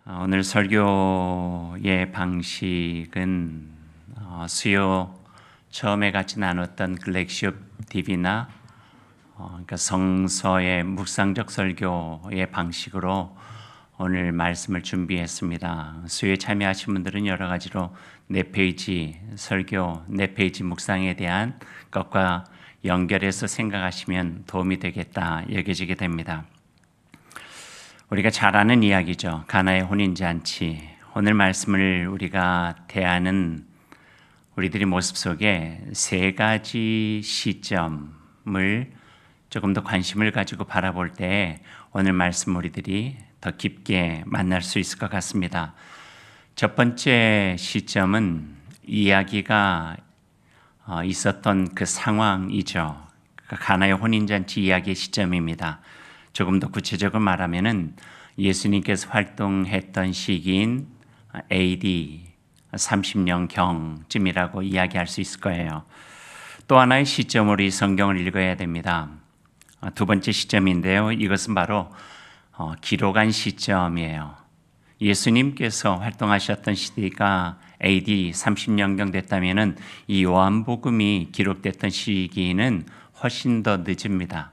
오늘 설교의 방식은 수요 처음에 같이 나눴던 렉시오 디비나 그러니까 성서의 묵상적 설교의 방식으로 오늘 말씀을 준비했습니다. 수요에 참여하신 분들은 여러 가지로 4페이지 설교, 4페이지 묵상에 대한 것과 연결해서 생각하시면 도움이 되겠다 여겨지게 됩니다. 우리가 잘 아는 이야기죠. 가나의 혼인잔치. 오늘 말씀을 우리가 대하는 우리들의 모습 속에 3가지 시점을 조금 더 관심을 가지고 바라볼 때 오늘 말씀 우리들이 더 깊게 만날 수 있을 것 같습니다. 첫 번째 시점은 이야기가 있었던 그 상황이죠. 가나의 혼인잔치 이야기의 시점입니다. 조금 더 구체적으로 말하면은 예수님께서 활동했던 시기인 AD 30년경쯤이라고 이야기할 수 있을 거예요. 또 하나의 시점으로 이 성경을 읽어야 됩니다. 두 번째 시점인데요. 이것은 바로 기록한 시점이에요. 예수님께서 활동하셨던 시기가 AD 30년경 됐다면은 이 요한복음이 기록됐던 시기는 훨씬 더 늦습니다.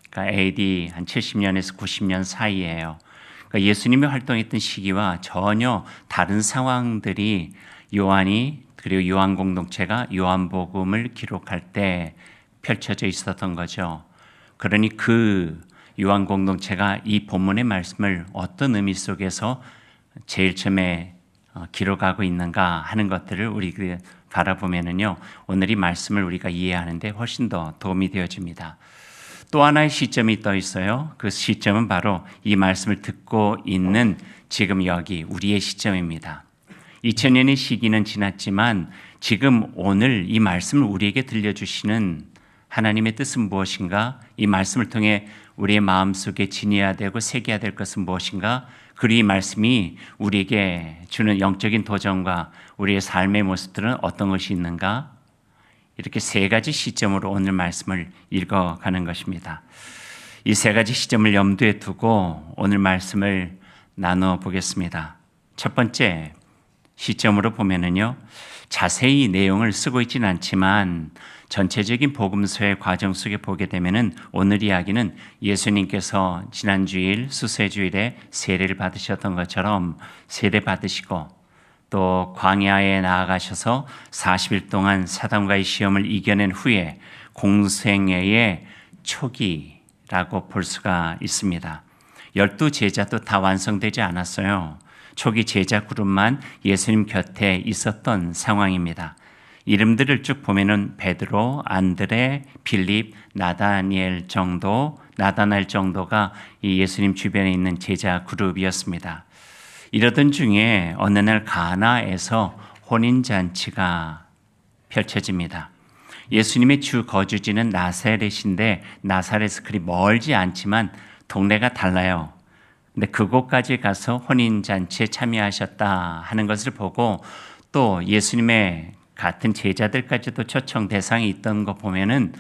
그러니까 AD 한 70년에서 90년 사이예요. 그러니까 예수님이 활동했던 시기와 전혀 다른 상황들이 요한이 그리고 요한 공동체가 요한복음을 기록할 때 펼쳐져 있었던 거죠. 그러니 그 요한 공동체가 이 본문의 말씀을 어떤 의미 속에서 제일 처음에 기록하고 있는가 하는 것들을 우리가 바라보면은요, 오늘 이 말씀을 우리가 이해하는데 훨씬 더 도움이 되어집니다. 또 하나의 시점이 떠 있어요. 그 시점은 바로 이 말씀을 듣고 있는 지금 여기 우리의 시점입니다. 2000년의 시기는 지났지만 지금 오늘 이 말씀을 우리에게 들려주시는 하나님의 뜻은 무엇인가? 이 말씀을 통해 우리의 마음속에 지녀야 되고 새겨야 될 것은 무엇인가? 그리고 이 말씀이 우리에게 주는 영적인 도전과 우리의 삶의 모습들은 어떤 것이 있는가? 이렇게 3가지 시점으로 오늘 말씀을 읽어가는 것입니다. 이 3가지 시점을 염두에 두고 오늘 말씀을 나눠보겠습니다. 첫 번째 시점으로 보면은요, 자세히 내용을 쓰고 있지는 않지만 전체적인 복음서의 과정 속에 보게 되면은 오늘 이야기는 예수님께서 지난 주일 수세주일에 세례를 받으셨던 것처럼 세례 받으시고 또 광야에 나아가셔서 40일 동안 사단과의 시험을 이겨낸 후에 공생애의 초기라고 볼 수가 있습니다. 12 제자도 다 완성되지 않았어요. 초기 제자 그룹만 예수님 곁에 있었던 상황입니다. 이름들을 쭉 보면은 베드로, 안드레, 빌립, 나다나엘 정도가 이 예수님 주변에 있는 제자 그룹이었습니다. 이러던 중에 어느 날 가나에서 혼인잔치가 펼쳐집니다. 예수님의 주 거주지는 나사렛인데 나사렛에서 그리 멀지 않지만 동네가 달라요. 근데 그곳까지 가서 혼인잔치에 참여하셨다 하는 것을 보고 또 예수님의 같은 제자들까지도 초청 대상이 있던 거 보면은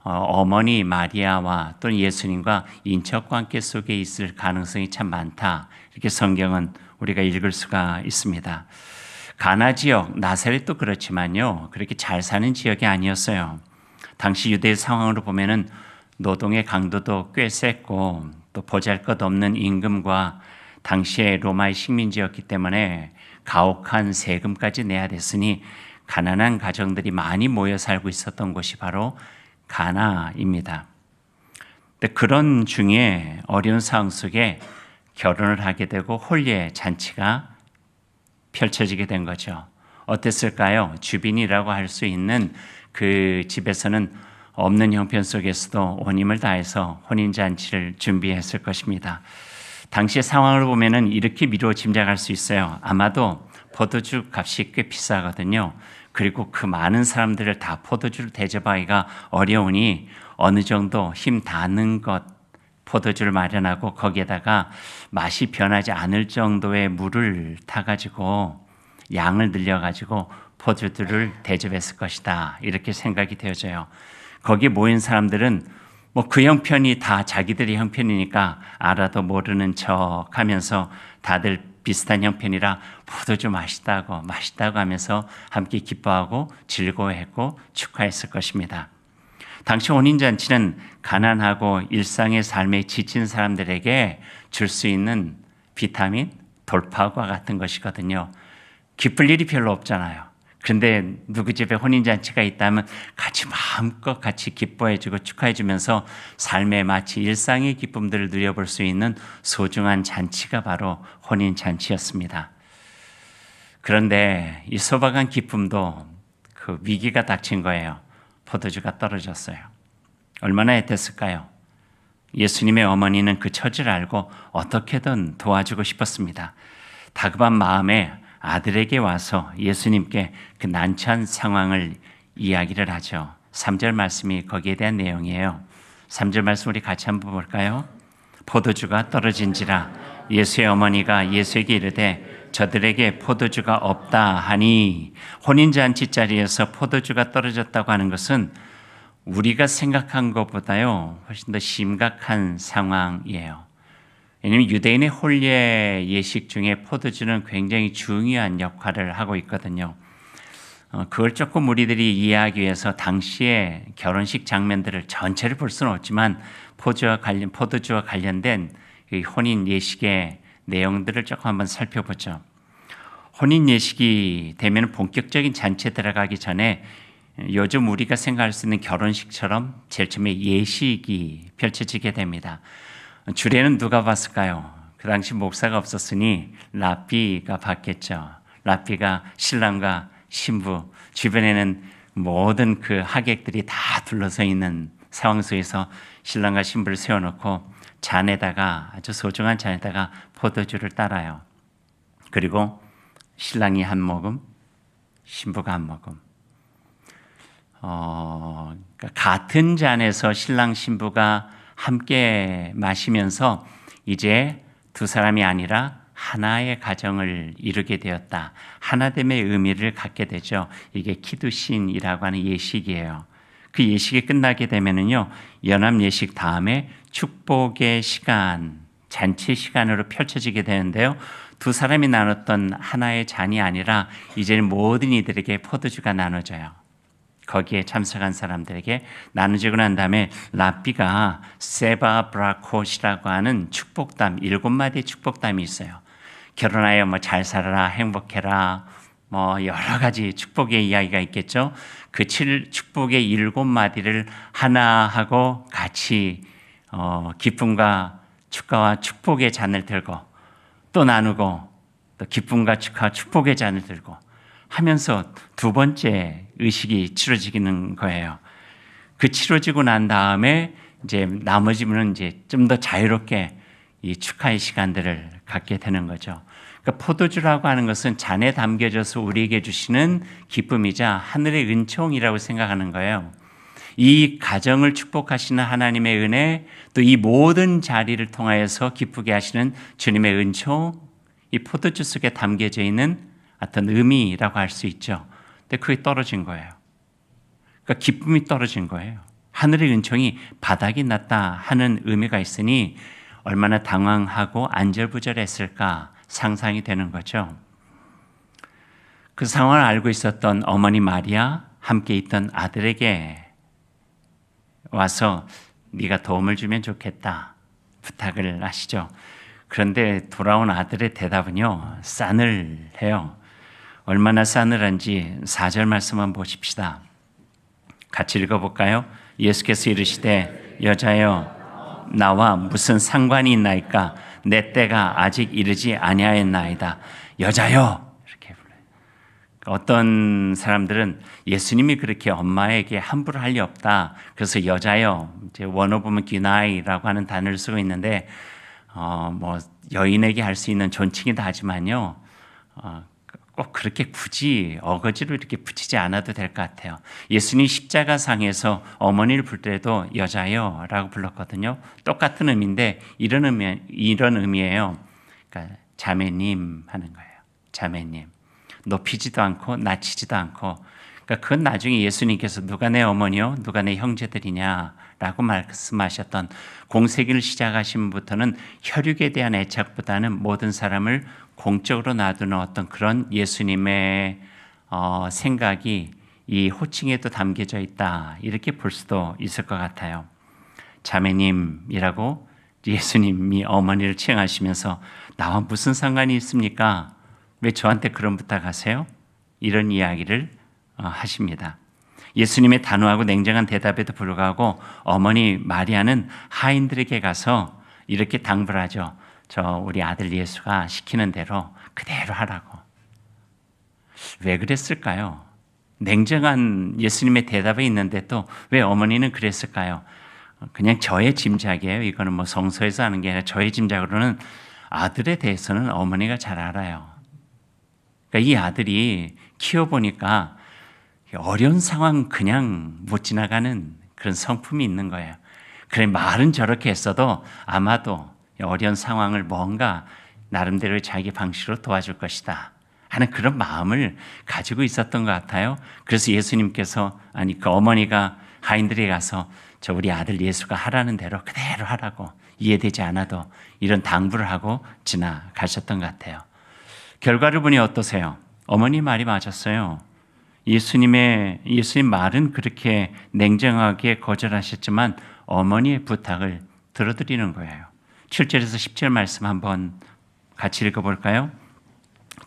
어머니 마리아와 또 예수님과 인척 관계 속에 있을 가능성이 참 많다. 이렇게 성경은 우리가 읽을 수가 있습니다. 가나 지역, 나사렛도 그렇지만요, 그렇게 잘 사는 지역이 아니었어요. 당시 유대의 상황으로 보면은 노동의 강도도 꽤 셌고 또 보잘것없는 임금과 당시의 로마의 식민지였기 때문에 가혹한 세금까지 내야 됐으니 가난한 가정들이 많이 모여 살고 있었던 곳이 바로 가나입니다. 근데 그런 중에 어려운 상황 속에 결혼을 하게 되고 혼례 잔치가 펼쳐지게 된 거죠. 어땠을까요? 주빈이라고 할 수 있는 그 집에서는 없는 형편 속에서도 온 힘을 다해서 혼인잔치를 준비했을 것입니다. 당시의 상황을 보면은 이렇게 미루어 짐작할 수 있어요. 아마도 포도주 값이 꽤 비싸거든요. 그리고 그 많은 사람들을 다 포도주를 대접하기가 어려우니 어느 정도 힘 닿는 것 포도주를 마련하고 거기에다가 맛이 변하지 않을 정도의 물을 타가지고 양을 늘려가지고 포도주를 대접했을 것이다. 이렇게 생각이 되어져요. 거기에 모인 사람들은 뭐 그 형편이 다 자기들의 형편이니까 알아도 모르는 척 하면서 다들 비슷한 형편이라 포도주 맛있다고 하면서 함께 기뻐하고 즐거워했고 축하했을 것입니다. 당시 혼인잔치는 가난하고 일상의 삶에 지친 사람들에게 줄 수 있는 비타민, 돌파과 같은 것이거든요. 기쁠 일이 별로 없잖아요. 그런데 누구 집에 혼인잔치가 있다면 같이 마음껏 같이 기뻐해주고 축하해주면서 삶의 마치 일상의 기쁨들을 누려볼 수 있는 소중한 잔치가 바로 혼인잔치였습니다. 그런데 이 소박한 기쁨도 그 위기가 닥친 거예요. 포도주가 떨어졌어요. 얼마나 애땠을까요? 예수님의 어머니는 그 처지를 알고 어떻게든 도와주고 싶었습니다. 다급한 마음에 아들에게 와서 예수님께 그 난처한 상황을 이야기를 하죠. 3절 말씀이 거기에 대한 내용이에요. 3절 말씀 우리 같이 한번 볼까요? 포도주가 떨어진지라 예수의 어머니가 예수에게 이르되 저들에게 포도주가 없다 하니, 혼인잔치 자리에서 포도주가 떨어졌다고 하는 것은 우리가 생각한 것보다요 훨씬 더 심각한 상황이에요. 왜냐하면 유대인의 혼례 예식 중에 포도주는 굉장히 중요한 역할을 하고 있거든요. 그걸 조금 우리들이 이해하기 위해서 당시의 결혼식 장면들을 전체를 볼 수는 없지만 포도주와 관련된 혼인 예식의 내용들을 조금 한번 살펴보죠. 혼인 예식이 되면 본격적인 잔치에 들어가기 전에 요즘 우리가 생각할 수 있는 결혼식처럼 제일 처음에 예식이 펼쳐지게 됩니다. 주례는 누가 봤을까요? 그 당시 목사가 없었으니 랍비가 봤겠죠. 랍비가 신랑과 신부, 주변에는 모든 그 하객들이 다 둘러서 있는 상황 속에서 신랑과 신부를 세워놓고 잔에다가, 아주 소중한 잔에다가 포도주를 따라요. 그리고 신랑이 한 모금, 신부가 한 모금. 그러니까 같은 잔에서 신랑 신부가 함께 마시면서 이제 두 사람이 아니라 하나의 가정을 이루게 되었다. 하나됨의 의미를 갖게 되죠. 이게 키두신이라고 하는 예식이에요. 그 예식이 끝나게 되면은요, 연합 예식 다음에 축복의 시간, 잔치 시간으로 펼쳐지게 되는데요. 두 사람이 나눴던 하나의 잔이 아니라 이제는 모든 이들에게 포도주가 나눠져요. 거기에 참석한 사람들에게 나눠지고 난 다음에 랍비가 세바 브라콧이라고 하는 축복담, 7마디의 축복담이 있어요. 결혼하여 잘 살아라, 행복해라, 여러 가지 축복의 이야기가 있겠죠. 그 축복의 7마디를 하나 하고 같이 기쁨과 축가와 축복의 잔을 들고 또 나누고, 또 기쁨과 축하, 축복의 잔을 들고 하면서 두 번째 의식이 치러지는 거예요. 그 치러지고 난 다음에 이제 나머지는 이제 좀 더 자유롭게 이 축하의 시간들을 갖게 되는 거죠. 그러니까 포도주라고 하는 것은 잔에 담겨져서 우리에게 주시는 기쁨이자 하늘의 은총이라고 생각하는 거예요. 이 가정을 축복하시는 하나님의 은혜, 또 이 모든 자리를 통하여서 기쁘게 하시는 주님의 은총, 이 포도주 속에 담겨져 있는 어떤 의미라고 할 수 있죠. 근데 그게 떨어진 거예요. 그러니까 기쁨이 떨어진 거예요. 하늘의 은총이 바닥이 났다 하는 의미가 있으니 얼마나 당황하고 안절부절했을까 상상이 되는 거죠. 그 상황을 알고 있었던 어머니 마리아, 함께 있던 아들에게 와서 네가 도움을 주면 좋겠다 부탁을 하시죠. 그런데 돌아온 아들의 대답은요, 싸늘해요. 얼마나 싸늘한지 4절 말씀 한번 보십시다. 같이 읽어볼까요? 예수께서 이르시되 여자여 나와 무슨 상관이 있나이까? 내 때가 아직 이르지 아니하였나이다. 여자여, 이렇게 불러요. 어떤 사람들은 예수님이 그렇게 엄마에게 함부로 할 리 없다, 그래서 여자여, 이제 원어 보면 기나이라고 하는 단어를 쓰고 있는데 여인에게 할 수 있는 존칭이다 하지만요, 꼭 그렇게 굳이 어거지로 이렇게 붙이지 않아도 될 것 같아요. 예수님 십자가상에서 어머니를 부를 때도 여자여 라고 불렀거든요. 똑같은 의미인데 이런 의미예요. 그러니까 자매님 하는 거예요. 자매님. 높이지도 않고 낮추지도 않고. 그러니까 그건 나중에 예수님께서 누가 내 어머니요, 누가 내 형제들이냐라고 말씀하셨던 공세기를 시작하신 분부터는 혈육에 대한 애착보다는 모든 사람을 공적으로 놔두는 어떤 그런 예수님의 생각이 이 호칭에도 담겨져 있다, 이렇게 볼 수도 있을 것 같아요. 자매님이라고 예수님이 어머니를 칭하시면서 나와 무슨 상관이 있습니까? 왜 저한테 그런 부탁하세요? 이런 이야기를 하십니다. 예수님의 단호하고 냉정한 대답에도 불구하고 어머니 마리아는 하인들에게 가서 이렇게 당부를 하죠. 우리 아들 예수가 시키는 대로 그대로 하라고. 왜 그랬을까요? 냉정한 예수님의 대답에 있는데 또 왜 어머니는 그랬을까요? 그냥 저의 짐작이에요. 이거는 뭐 성서에서 하는 게 아니라 저의 짐작으로는 아들에 대해서는 어머니가 잘 알아요. 그러니까 이 아들이 키워보니까 어려운 상황 그냥 못 지나가는 그런 성품이 있는 거예요. 그래, 말은 저렇게 했어도 아마도 어려운 상황을 뭔가 나름대로 자기 방식으로 도와줄 것이다 하는 그런 마음을 가지고 있었던 것 같아요. 그래서 예수님께서, 그 어머니가 하인들이 가서 우리 아들 예수가 하라는 대로 그대로 하라고, 이해되지 않아도 이런 당부를 하고 지나가셨던 것 같아요. 결과를 보니 어떠세요? 어머니 말이 맞았어요. 예수님 말은 그렇게 냉정하게 거절하셨지만 어머니의 부탁을 들어드리는 거예요. 7절에서 10절 말씀 한번 같이 읽어볼까요?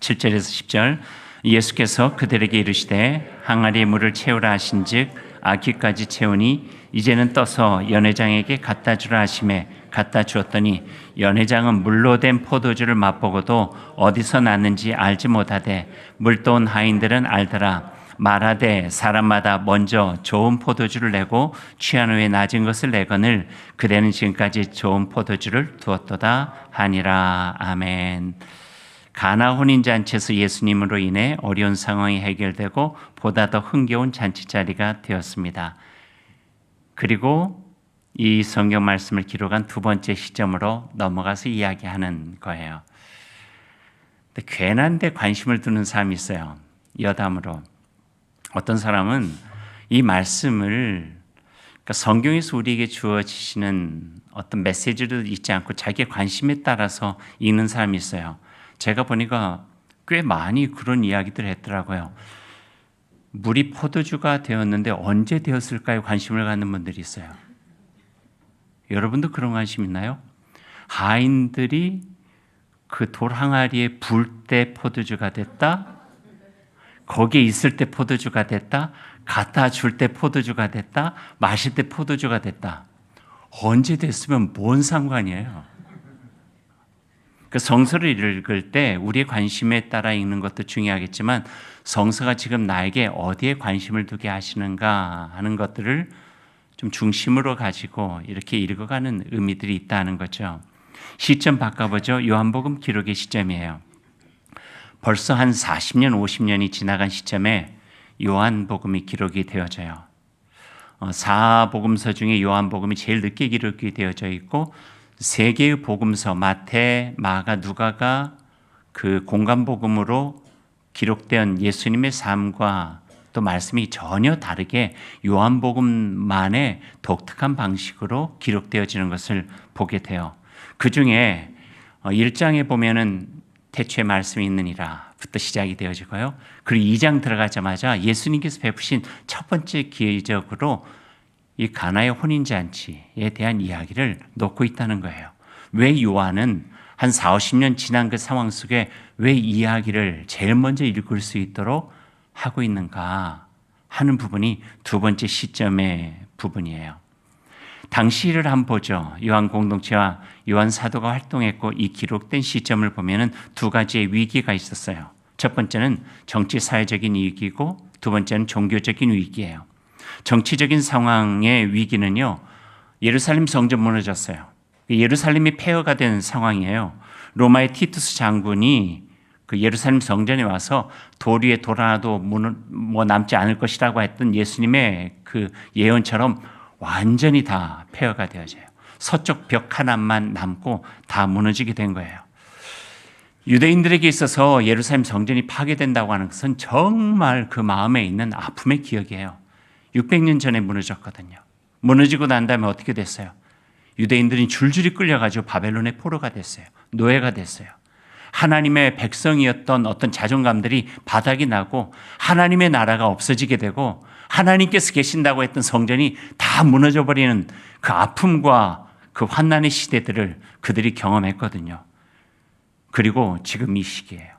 7절에서 10절. 예수께서 그들에게 이르시되 항아리에 물을 채우라 하신즉 아귀까지 채우니 이제는 떠서 연회장에게 갖다 주라 하시매 갖다 주었더니 연회장은 물로 된 포도주를 맛보고도 어디서 났는지 알지 못하되 물도온 하인들은 알더라. 말하되 사람마다 먼저 좋은 포도주를 내고 취한 후에 낮은 것을 내거늘 그대는 지금까지 좋은 포도주를 두었도다 하니라. 아멘. 가나 혼인잔치에서 예수님으로 인해 어려운 상황이 해결되고 보다 더 흥겨운 잔치자리가 되었습니다. 그리고 이 성경 말씀을 기록한 두 번째 시점으로 넘어가서 이야기하는 거예요. 근데 괜한 데 관심을 두는 사람이 있어요. 여담으로. 어떤 사람은 이 말씀을, 그러니까 성경에서 우리에게 주어지시는 어떤 메시지를 잊지 않고 자기의 관심에 따라서 읽는 사람이 있어요. 제가 보니까 꽤 많이 그런 이야기들을 했더라고요. 물이 포도주가 되었는데 언제 되었을까요? 관심을 갖는 분들이 있어요. 여러분도 그런 관심 있나요? 하인들이 그 돌 항아리에 불 때 포도주가 됐다? 거기에 있을 때 포도주가 됐다? 갖다 줄 때 포도주가 됐다? 마실 때 포도주가 됐다? 언제 됐으면 뭔 상관이에요? 그 성서를 읽을 때 우리의 관심에 따라 읽는 것도 중요하겠지만 성서가 지금 나에게 어디에 관심을 두게 하시는가 하는 것들을 좀 중심으로 가지고 이렇게 읽어가는 의미들이 있다는 거죠. 시점 바꿔보죠. 요한복음 기록의 시점이에요. 벌써 한 40년, 50년이 지나간 시점에 요한복음이 기록이 되어져요. 4복음서 중에 요한복음이 제일 늦게 기록이 되어져 있고 세 개의 복음서 마태, 마가, 누가가 그 공간복음으로 기록된 예수님의 삶과 또 말씀이 전혀 다르게 요한복음만의 독특한 방식으로 기록되어지는 것을 보게 돼요. 그 중에 1장에 보면은 태초에 말씀이 있느니라 부터 시작이 되어지고요. 그리고 2장 들어가자마자 예수님께서 베푸신 첫 번째 기적으로 이 가나의 혼인잔치에 대한 이야기를 놓고 있다는 거예요. 왜 요한은 한 40, 50년 지난 그 상황 속에 왜 이야기를 제일 먼저 읽을 수 있도록 하고 있는가 하는 부분이 두 번째 시점의 부분이에요. 당시 일을 한번 보죠. 요한 공동체와 요한 사도가 활동했고 이 기록된 시점을 보면은 두 가지의 위기가 있었어요. 첫 번째는 정치 사회적인 위기고 두 번째는 종교적인 위기예요. 정치적인 상황의 위기는요, 예루살렘 성전 무너졌어요. 예루살렘이 폐허가 된 상황이에요. 로마의 티투스 장군이 그 예루살렘 성전에 와서 돌 위에 돌 하나도 남지 않을 것이라고 했던 예수님의 그 예언처럼 완전히 다 폐허가 되어져요. 서쪽 벽 하나만 남고 다 무너지게 된 거예요. 유대인들에게 있어서 예루살렘 성전이 파괴된다고 하는 것은 정말 그 마음에 있는 아픔의 기억이에요. 600년 전에 무너졌거든요. 무너지고 난 다음에 어떻게 됐어요? 유대인들이 줄줄이 끌려가지고 바벨론의 포로가 됐어요. 노예가 됐어요. 하나님의 백성이었던 어떤 자존감들이 바닥이 나고 하나님의 나라가 없어지게 되고 하나님께서 계신다고 했던 성전이 다 무너져 버리는 그 아픔과 그 환난의 시대들을 그들이 경험했거든요. 그리고 지금 이 시기예요.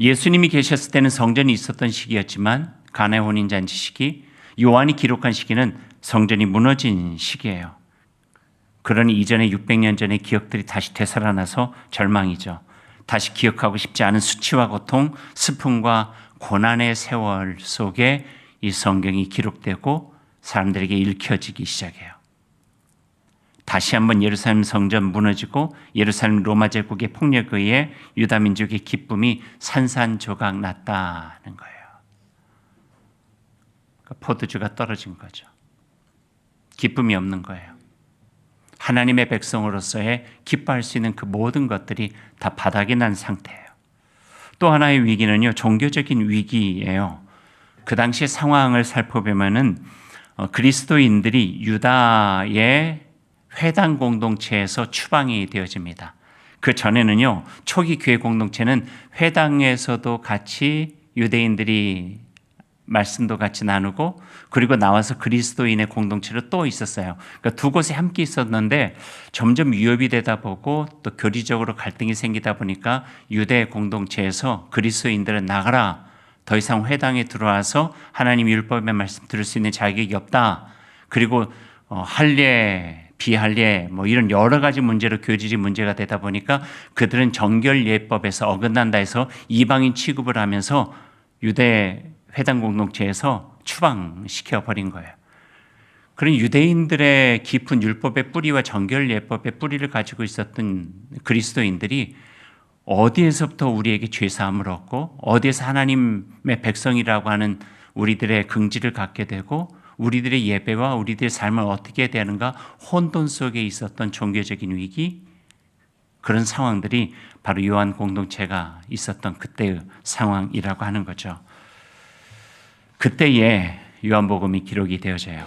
예수님이 계셨을 때는 성전이 있었던 시기였지만 가나의 혼인잔치 시기, 요한이 기록한 시기는 성전이 무너진 시기예요. 그러니 이전에 600년 전의 기억들이 다시 되살아나서 절망이죠. 다시 기억하고 싶지 않은 수치와 고통, 슬픔과 고난의 세월 속에 이 성경이 기록되고 사람들에게 읽혀지기 시작해요. 다시 한번 예루살렘 성전 무너지고 예루살렘 로마 제국의 폭력에 의해 유다 민족의 기쁨이 산산조각 났다는 거예요. 그러니까 포도주가 떨어진 거죠. 기쁨이 없는 거예요. 하나님의 백성으로서의 기뻐할 수 있는 그 모든 것들이 다 바닥이 난 상태예요. 또 하나의 위기는요, 종교적인 위기예요. 그 당시의 상황을 살펴보면은 그리스도인들이 유다의 회당 공동체에서 추방이 되어집니다. 그 전에는요, 초기 교회 공동체는 회당에서도 같이 유대인들이 말씀도 같이 나누고 그리고 나와서 그리스도인의 공동체로 또 있었어요. 그러니까 두 곳에 함께 있었는데 점점 위협이 되다 보고 또 교리적으로 갈등이 생기다 보니까 유대 공동체에서 그리스도인들은 나가라. 더 이상 회당에 들어와서 하나님 율법의 말씀 들을 수 있는 자격이 없다. 그리고 할례, 비할례 뭐 이런 여러 가지 문제로 교질이 문제가 되다 보니까 그들은 정결예법에서 어긋난다 해서 이방인 취급을 하면서 유대 회당 공동체에서 추방시켜 버린 거예요. 그런 유대인들의 깊은 율법의 뿌리와 정결예법의 뿌리를 가지고 있었던 그리스도인들이 어디에서부터 우리에게 죄사함을 얻고 어디에서 하나님의 백성이라고 하는 우리들의 긍지를 갖게 되고 우리들의 예배와 우리들의 삶을 어떻게 해야 되는가 혼돈 속에 있었던 종교적인 위기, 그런 상황들이 바로 요한 공동체가 있었던 그때의 상황이라고 하는 거죠. 그때에 요한복음이 기록이 되어져요.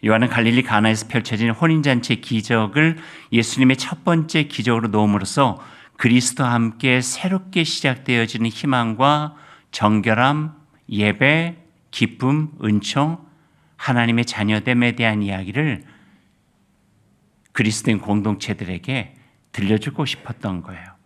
요한은 갈릴리 가나에서 펼쳐진 혼인잔치의 기적을 예수님의 첫 번째 기적으로 놓음으로써 그리스도와 함께 새롭게 시작되어지는 희망과 정결함, 예배, 기쁨, 은총, 하나님의 자녀됨에 대한 이야기를 그리스도인 공동체들에게 들려주고 싶었던 거예요.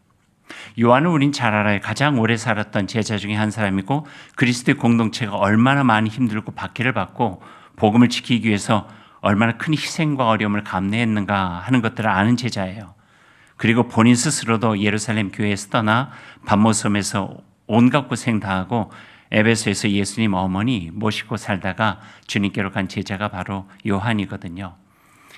요한은 우린 잘 알아요. 가장 오래 살았던 제자 중에 한 사람이고 그리스도의 공동체가 얼마나 많이 힘들고 박해를 받고 복음을 지키기 위해서 얼마나 큰 희생과 어려움을 감내했는가 하는 것들을 아는 제자예요. 그리고 본인 스스로도 예루살렘 교회에서 떠나 반모섬에서 온갖 고생 당하고 에베소에서 예수님 어머니 모시고 살다가 주님께로 간 제자가 바로 요한이거든요.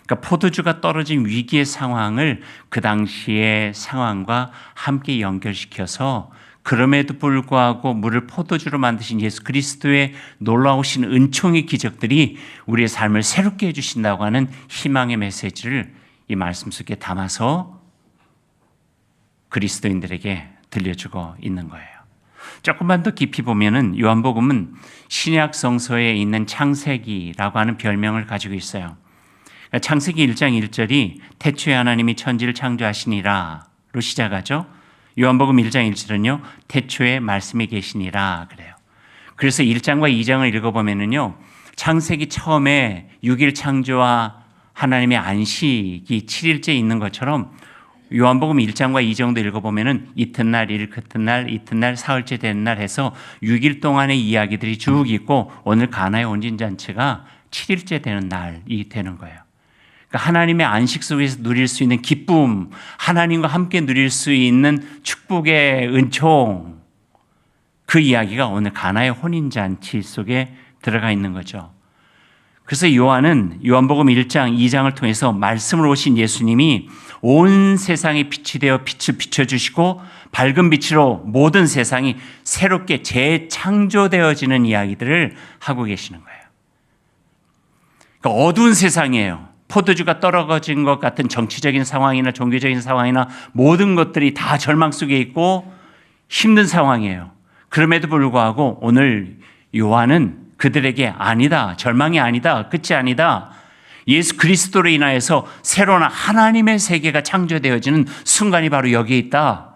그러니까 포도주가 떨어진 위기의 상황을 그 당시의 상황과 함께 연결시켜서 그럼에도 불구하고 물을 포도주로 만드신 예수 그리스도의 놀라우신 은총의 기적들이 우리의 삶을 새롭게 해주신다고 하는 희망의 메시지를 이 말씀 속에 담아서 그리스도인들에게 들려주고 있는 거예요. 조금만 더 깊이 보면은 요한복음은 신약 성서에 있는 창세기라고 하는 별명을 가지고 있어요. 창세기 1장 1절이 태초에 하나님이 천지를 창조하시니라로 시작하죠. 요한복음 1장 1절은요. 태초에 말씀이 계시니라 그래요. 그래서 1장과 2장을 읽어보면은요. 창세기 처음에 6일 창조와 하나님의 안식이 7일째 있는 것처럼 요한복음 1장과 2장도 읽어보면은 이튿날, 이튿날, 이튿날, 사흘째 되는 날 해서 6일 동안의 이야기들이 쭉 있고 오늘 가나의 혼인잔치가 7일째 되는 날이 되는 거예요. 그러니까 하나님의 안식 속에서 누릴 수 있는 기쁨, 하나님과 함께 누릴 수 있는 축복의 은총, 그 이야기가 오늘 가나의 혼인잔치 속에 들어가 있는 거죠. 그래서 요한은 요한복음 1장, 2장을 통해서 말씀으로 오신 예수님이 온 세상에 빛이 되어 빛을 비춰주시고 밝은 빛으로 모든 세상이 새롭게 재창조되어지는 이야기들을 하고 계시는 거예요. 그러니까 어두운 세상이에요. 포도주가 떨어진 것 같은 정치적인 상황이나 종교적인 상황이나 모든 것들이 다 절망 속에 있고 힘든 상황이에요. 그럼에도 불구하고 오늘 요한은 그들에게 아니다, 절망이 아니다, 끝이 아니다. 예수 그리스도로 인하여서 새로운 하나님의 세계가 창조되어지는 순간이 바로 여기에 있다.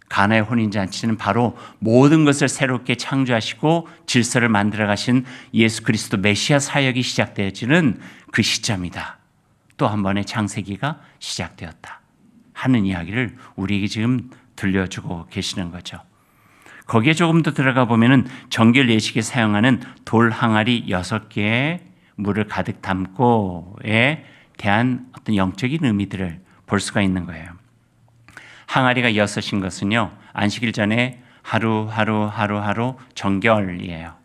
가나의 혼인잔치는 바로 모든 것을 새롭게 창조하시고 질서를 만들어 가신 예수 그리스도 메시아 사역이 시작되어지는 그 시점이다. 또 한 번의 창세기가 시작되었다 하는 이야기를 우리에게 지금 들려주고 계시는 거죠. 거기에 조금 더 들어가 보면은 정결 예식에 사용하는 돌 항아리 6개의 물을 가득 담고에 대한 어떤 영적인 의미들을 볼 수가 있는 거예요. 항아리가 6인 것은요, 안식일 전에 하루 정결이에요.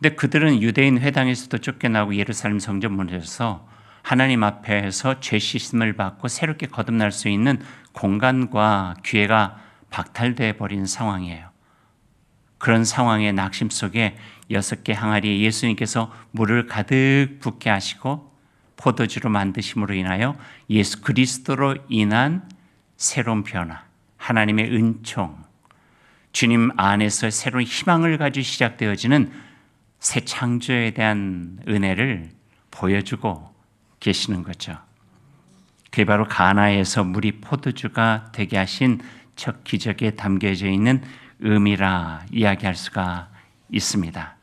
근데 그들은 유대인 회당에서도 쫓겨나고 예루살렘 성전 문에서 하나님 앞에서 죄 씻음을 받고 새롭게 거듭날 수 있는 공간과 기회가 박탈되어 버린 상황이에요. 그런 상황의 낙심 속에 6개 항아리에 예수님께서 물을 가득 붓게 하시고 포도주로 만드심으로 인하여 예수 그리스도로 인한 새로운 변화, 하나님의 은총, 주님 안에서 새로운 희망을 가지고 시작되어지는 새 창조에 대한 은혜를 보여주고 계시는 거죠. 그게 바로 가나에서 물이 포도주가 되게 하신 첫 기적에 담겨져 있는 의미라 이야기할 수가 있습니다.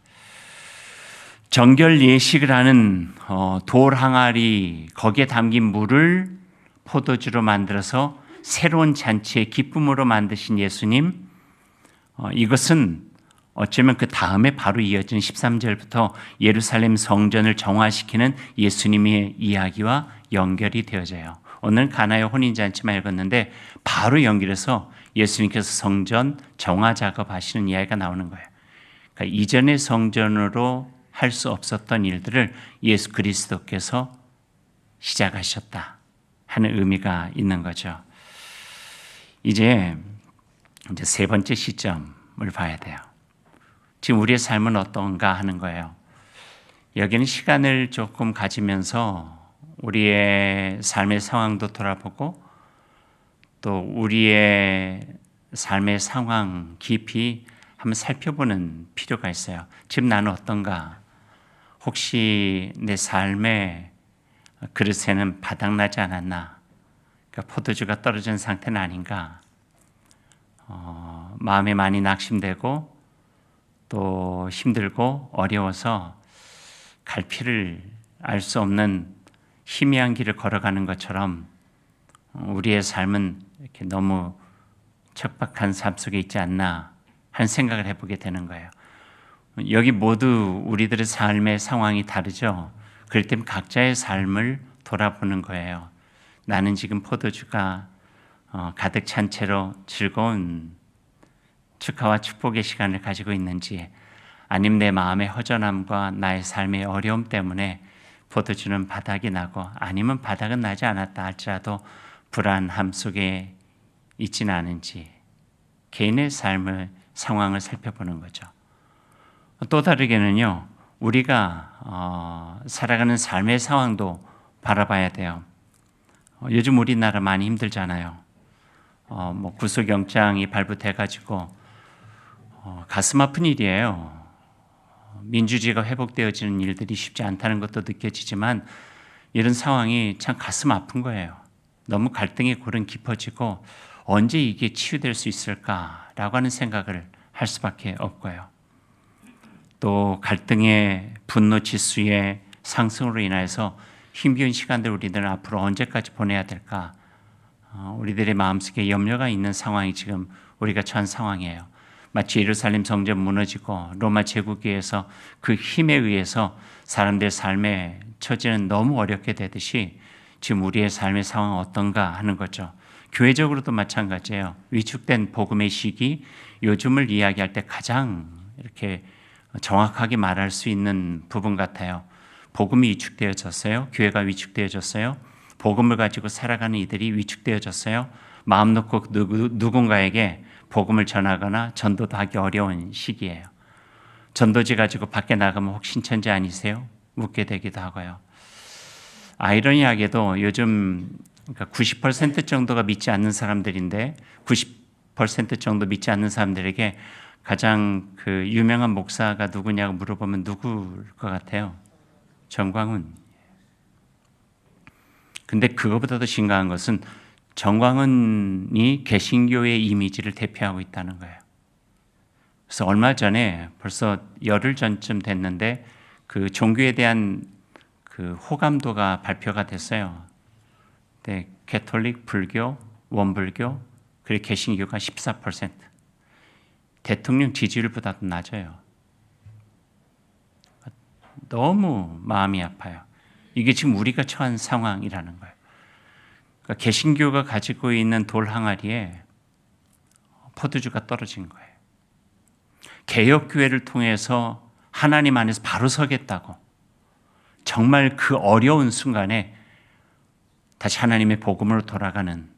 정결 예식을 하는 돌 항아리, 거기에 담긴 물을 포도주로 만들어서 새로운 잔치의 기쁨으로 만드신 예수님, 이것은 어쩌면 그 다음에 바로 이어진 13절부터 예루살렘 성전을 정화시키는 예수님의 이야기와 연결이 되어져요. 오늘 가나의 혼인잔치만 읽었는데 바로 연결해서 예수님께서 성전 정화 작업하시는 이야기가 나오는 거예요. 그러니까 이전의 성전으로 할 수 없었던 일들을 예수 그리스도께서 시작하셨다 하는 의미가 있는 거죠. 이제 세 번째 시점을 봐야 돼요. 지금 우리의 삶은 어떤가 하는 거예요. 여기는 시간을 조금 가지면서 우리의 삶의 상황도 돌아보고 또 우리의 삶의 상황 깊이 한번 살펴보는 필요가 있어요. 지금 나는 어떤가? 혹시 내 삶의 그릇에는 바닥나지 않았나? 그러니까 포도주가 떨어진 상태는 아닌가? 마음에 많이 낙심되고 또 힘들고 어려워서 갈피를 알 수 없는 희미한 길을 걸어가는 것처럼 우리의 삶은 이렇게 너무 척박한 삶 속에 있지 않나 하는 생각을 해보게 되는 거예요. 여기 모두 우리들의 삶의 상황이 다르죠. 그럴 때면 각자의 삶을 돌아보는 거예요. 나는 지금 포도주가 가득 찬 채로 즐거운 축하와 축복의 시간을 가지고 있는지, 아니면 내 마음의 허전함과 나의 삶의 어려움 때문에 포도주는 바닥이 나고, 아니면 바닥은 나지 않았다 할지라도 불안함 속에 있지는 않은지, 개인의 삶의 상황을 살펴보는 거죠. 또 다르게는요, 우리가 살아가는 삶의 상황도 바라봐야 돼요. 요즘 우리나라 많이 힘들잖아요. 구속영장이 발부돼가지고 가슴 아픈 일이에요. 민주주의가 회복되어지는 일들이 쉽지 않다는 것도 느껴지지만 이런 상황이 참 가슴 아픈 거예요. 너무 갈등의 골은 깊어지고 언제 이게 치유될 수 있을까라고 하는 생각을 할 수밖에 없고요. 또 갈등의 분노 지수의 상승으로 인해서 힘겨운 시간들 우리들은 앞으로 언제까지 보내야 될까? 우리들의 마음속에 염려가 있는 상황이 지금 우리가 처한 상황이에요. 마치 예루살렘 성전 무너지고 로마 제국에서 그 힘에 의해서 사람들의 삶의 처지는 너무 어렵게 되듯이 지금 우리의 삶의 상황은 어떤가 하는 거죠. 교회적으로도 마찬가지예요. 위축된 복음의 시기, 요즘을 이야기할 때 가장 이렇게 정확하게 말할 수 있는 부분 같아요. 복음이 위축되어졌어요. 교회가 위축되어졌어요. 복음을 가지고 살아가는 이들이 위축되어졌어요. 마음 놓고 누군가에게 복음을 전하거나 전도도 하기 어려운 시기예요. 전도지 가지고 밖에 나가면 혹 신천지 아니세요? 묻게 되기도 하고요. 아이러니하게도 요즘 90% 정도가 믿지 않는 사람들인데 90% 정도 믿지 않는 사람들에게 가장 유명한 목사가 누구냐고 물어보면 누구일 것 같아요? 정광훈. 근데 그거보다도 심각한 것은 정광훈이 개신교의 이미지를 대표하고 있다는 거예요. 그래서 얼마 전에 벌써 열흘 전쯤 됐는데 그 종교에 대한 그 호감도가 발표가 됐어요. 네, 가톨릭, 불교, 원불교, 그리고 개신교가 14%. 대통령 지지율보다도 낮아요. 너무 마음이 아파요. 이게 지금 우리가 처한 상황이라는 거예요. 그러니까 개신교가 가지고 있는 돌 항아리에 포도주가 떨어진 거예요. 개혁교회를 통해서 하나님 안에서 바로 서겠다고 정말 그 어려운 순간에 다시 하나님의 복음으로 돌아가는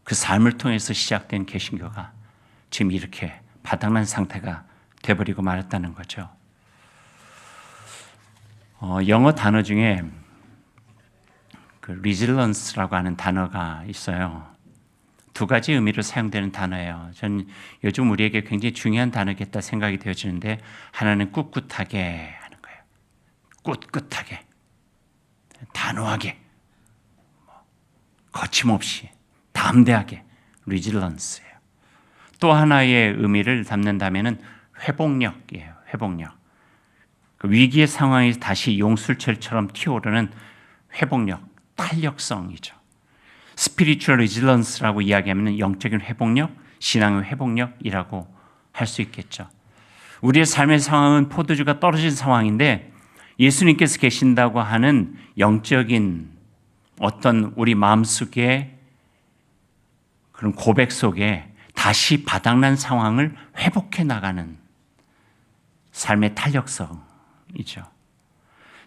그 삶을 통해서 시작된 개신교가 지금 이렇게 바닥난 상태가 돼버리고 말았다는 거죠. 영어 단어 중에 그 resilience라고 하는 단어가 있어요. 두 가지 의미로 사용되는 단어예요. 전 요즘 우리에게 굉장히 중요한 단어겠다 생각이 되어지는데, 하나는 꿋꿋하게 하는 거예요. 꿋꿋하게, 단호하게, 거침없이, 담대하게, resilience예요. 또 하나의 의미를 담는다면은 회복력이에요. 회복력. 그 위기의 상황에서 다시 용술철처럼 튀어오르는 회복력, 탄력성이죠. 스피리추얼 레질런스라고 이야기하면 영적인 회복력, 신앙의 회복력이라고 할 수 있겠죠. 우리의 삶의 상황은 포도주가 떨어진 상황인데 예수님께서 계신다고 하는 영적인 어떤 우리 마음속에 그런 고백 속에 다시 바닥난 상황을 회복해 나가는 삶의 탄력성이죠.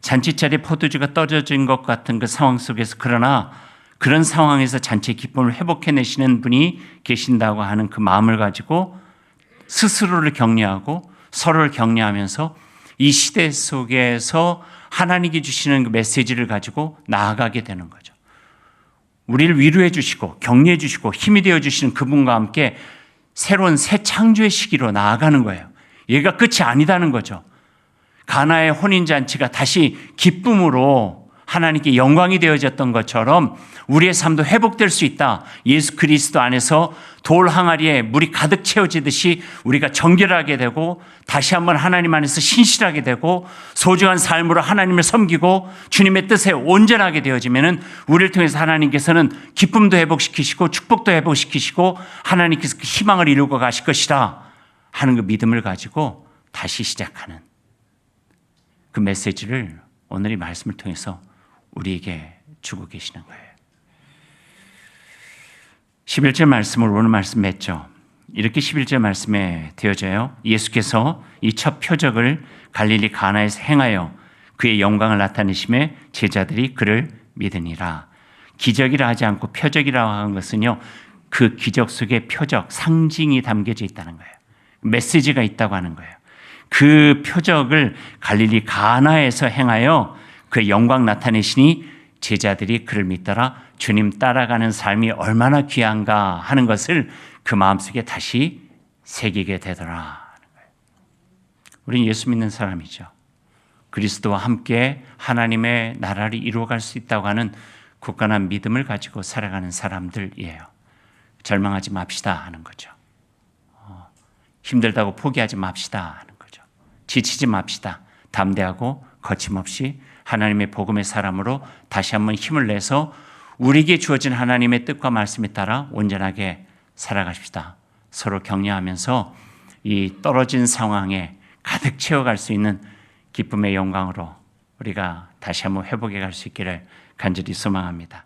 잔치자리에 포도주가 떨어진 것 같은 그 상황 속에서, 그러나 그런 상황에서 잔치의 기쁨을 회복해내시는 분이 계신다고 하는 그 마음을 가지고 스스로를 격려하고 서로를 격려하면서 이 시대 속에서 하나님께 주시는 그 메시지를 가지고 나아가게 되는 거죠. 우리를 위로해 주시고 격려해 주시고 힘이 되어 주시는 그분과 함께 새로운 새 창조의 시기로 나아가는 거예요. 얘가 끝이 아니다는 거죠. 가나의 혼인잔치가 다시 기쁨으로 하나님께 영광이 되어졌던 것처럼 우리의 삶도 회복될 수 있다. 예수 그리스도 안에서 돌 항아리에 물이 가득 채워지듯이 우리가 정결하게 되고 다시 한번 하나님 안에서 신실하게 되고 소중한 삶으로 하나님을 섬기고 주님의 뜻에 온전하게 되어지면은 우리를 통해서 하나님께서는 기쁨도 회복시키시고 축복도 회복시키시고 하나님께서 그 희망을 이루고 가실 것이라 하는 그 믿음을 가지고 다시 시작하는 그 메시지를 오늘 이 말씀을 통해서 우리에게 주고 계시는 거예요. 11절 말씀을 오늘 말씀 맺죠. 이렇게 11절 말씀에 되어져요. 예수께서 이 첫 표적을 갈릴리 가나에서 행하여 그의 영광을 나타내심에 제자들이 그를 믿으니라. 기적이라 하지 않고 표적이라고 하는 것은요, 그 기적 속에 표적, 상징이 담겨져 있다는 거예요. 메시지가 있다고 하는 거예요. 그 표적을 갈릴리 가나에서 행하여 그의 영광 나타내시니 제자들이 그를 믿더라. 주님 따라가는 삶이 얼마나 귀한가 하는 것을 그 마음속에 다시 새기게 되더라 하는 거예요. 우리는 예수 믿는 사람이죠. 그리스도와 함께 하나님의 나라를 이루어갈 수 있다고 하는 굳건한 믿음을 가지고 살아가는 사람들이에요. 절망하지 맙시다 하는 거죠. 힘들다고 포기하지 맙시다 하는 거죠. 지치지 맙시다. 담대하고 거침없이 하나님의 복음의 사람으로 다시 한번 힘을 내서 우리에게 주어진 하나님의 뜻과 말씀에 따라 온전하게 살아가십시다. 서로 격려하면서 이 떨어진 상황에 가득 채워갈 수 있는 기쁨의 영광으로 우리가 다시 한번 회복해 갈 수 있기를 간절히 소망합니다.